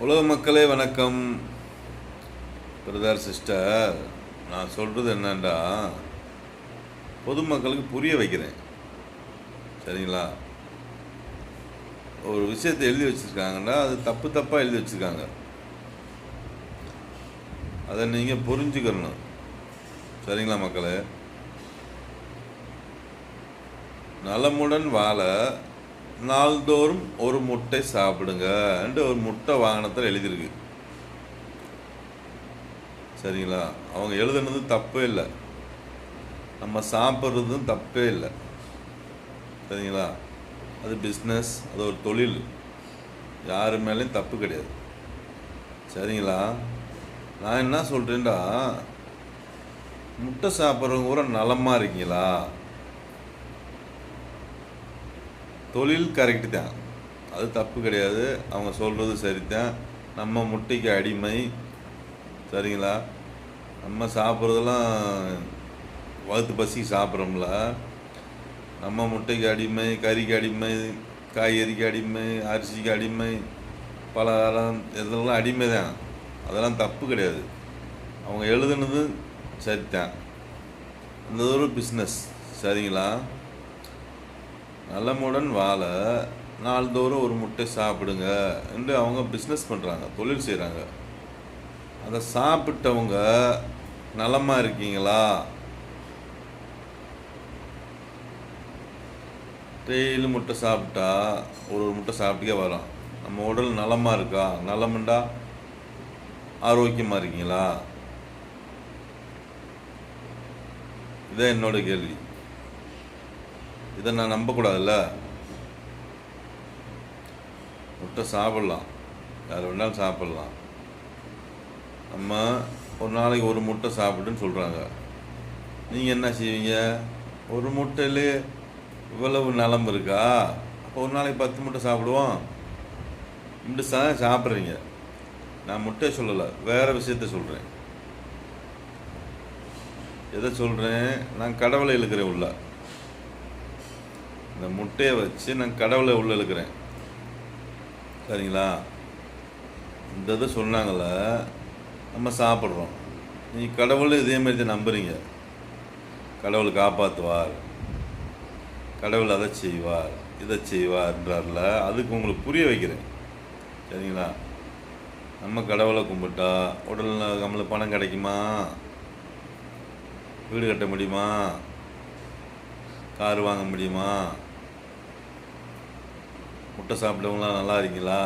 உலக மக்களே வணக்கம். பிரதர் சிஸ்டர், நான் சொல்கிறது என்னண்டா, பொதுமக்களுக்கு புரிய வைக்கிறேன். சரிங்களா? ஒரு விஷயத்தை எழுதி வச்சுருக்காங்கன்னா அது தப்பாக எழுதி வச்சுருக்காங்க. அதை நீங்கள் புரிஞ்சுக்கணும். சரிங்களா மக்களே? நலமுடன் வாழ நாள்தோறும் ஒரு முட்டை சாப்பிடுங்க ஒரு முட்டை வாகனத்தில் எழுதியிருக்கு. சரிங்களா? அவங்க எழுதுனது தப்பே இல்லை, நம்ம சாப்பிட்றதும் தப்பே இல்லை. சரிங்களா? அது பிஸ்னஸ், அது ஒரு தொழில், யாரு மேலேயும் தப்பு கிடையாது. சரிங்களா? நான் என்ன சொல்கிறேன்டா, முட்டை சாப்பிட்றவங்க கூட நலமாக இருக்கீங்களா? தொழில் கரெக்டு தான், அது தப்பு கிடையாது, அவங்க சொல்கிறது சரிதான். நம்ம முட்டைக்கு அடிமை. சரிங்களா? நம்ம சாப்பிட்றதெல்லாம் வகுத்து பசிக்கு சாப்பிட்றோம்ல. நம்ம முட்டைக்கு அடிமை, கறிக்கு அடிமை, காய்கறிக்கு அடிமை, அரிசிக்கு அடிமை, பலகாரம் இதெல்லாம் அடிமை தான். அதெல்லாம் தப்பு கிடையாது. அவங்க எழுதுனது சரிதான். இந்த ஒரு பிஸ்னஸ். சரிங்களா? நலமுடன் வாழ நாள்தோறும் ஒரு முட்டை சாப்பிடுங்க என்று அவங்க பிஸ்னஸ் பண்ணுறாங்க, தொழில் செய்கிறாங்க. அதை சாப்பிட்டவங்க நலமாக இருக்கீங்களா? டெய்லி முட்டை சாப்பிட்டா ஒரு முட்டை சாப்பிட்டுக்கே வரோம். நம்ம உடல் நலமாக இருக்கா? நலமுண்டா ஆரோக்கியமாக இருக்கீங்களா? இதான் என்னோட கேள்வி. இதை நான் நம்பக்கூடாதுல்ல. முட்டை சாப்பிட்லாம், யார் வேணாலும் சாப்பிட்லாம். நம்ம ஒரு நாளைக்கு ஒரு முட்டை சாப்பிட்டுன்னு சொல்கிறாங்க. நீங்கள் என்ன செய்வீங்க? ஒரு முட்டையிலே இவ்வளவு நலம் இருக்கா? அப்போ ஒரு நாளைக்கு 10 முட்டை சாப்பிடுவோம். இப்படி சாப்பிட்றீங்க. நான் முட்டையை சொல்லலை, வேறு விஷயத்த சொல்கிறேன். எதை சொல்கிறேன்? நான் கடவுளை இழுக்கிறேன் உள்ள. இந்த முட்டையை வச்சு நான் கடவுளை உள்ள இழுக்கிறேன். சரிங்களா? இந்த இதை சொன்னாங்கள, நம்ம சாப்பிட்றோம். நீங்கள் கடவுள் இதேமாரி தான் நம்புறீங்க. கடவுள் காப்பாற்றுவார், கடவுள் அதை செய்வார், இதை செய்வார்ன்றார்ல, அதுக்கு உங்களுக்கு புரிய வைக்கிறேன். சரிங்களா? நம்ம கடவுளை கும்பிட்டா உடலில் நம்மளுக்கு பணம் கிடைக்குமா? வீடு கட்ட முடியுமா? கார் வாங்க முடியுமா? முட்டை சாப்பிட்டவங்களாம் நல்லா இருக்கீங்களா?